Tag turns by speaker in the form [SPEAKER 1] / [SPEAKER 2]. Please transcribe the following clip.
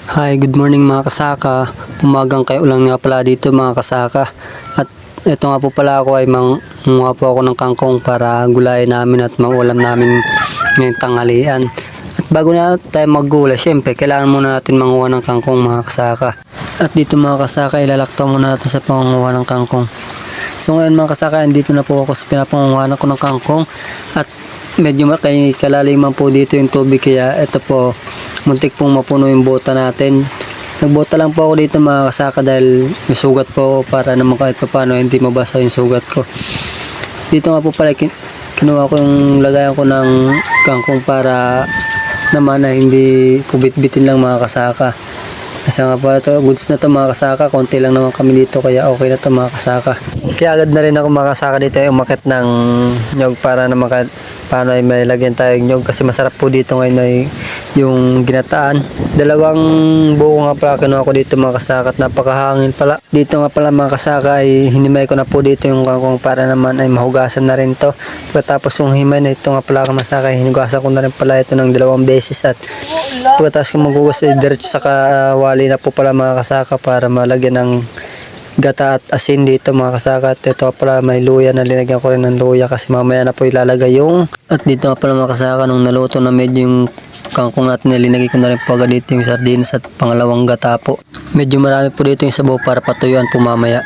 [SPEAKER 1] Hi, good morning mga kasaka. Umagang kayo lang nga pala dito mga kasaka. At ito nga po pala ako ay manguha po ako ng kangkong para gulayin namin at maulam namin ngayong tanghalian. At bago na tayo maggulay, syempre kailangan muna natin manguha ng kangkong mga kasaka. At dito mga kasaka, ilalaktaw muna natin sa pangunguha ng kangkong. So ngayon mga kasaka, dito na po ako sa pinapangunguhan ko ng kangkong. At medyo kalaliman po dito yung tubig, kaya ito po muntik pong mapuno yung bota natin. Nagbota lang po ako dito mga kasaka dahil may sugat po para naman kahit pa paano hindi mabasa yung sugat ko. Dito nga po pala kinuha ko yung lagayan ko ng kangkong para naman na hindi kubit-bitin lang mga kasaka. Kasi nga po ito, goods na to mga kasaka, konti lang naman kami dito kaya okay na to mga kasaka. Kaya agad na rin ako mga kasaka dito ay umakit ng nyog para naman paano ay may lagyan tayong nyog, kasi masarap po dito ngayon ay yung ginataan. Dalawang buko nga pala kinuha ko dito mga kasaka at napakahangin pala. Dito nga pala mga kasaka ay hinimay ko na po dito yung kangkong para naman ay mahugasan na rin to. Pagkatapos yung himay na ito nga pala mga kasaka ay hinugasan ko na rin pala ito ng 2 beses at pagkatapos ko maghugas ay diretso sa kawali na po pala mga kasaka para malagyan ng gata at asin dito mga kasaka. At ito pala may luya na linagyan ko rin ng luya kasi mamaya na po ilalagay yung, at dito nga pala mga kasaka nung naluto na medyo yung kangkong natin, nilinagay ko na rin po agad dito yung sardinas at pangalawang gata po. Medyo marami po dito yung sabaw para patuyuan po mamaya.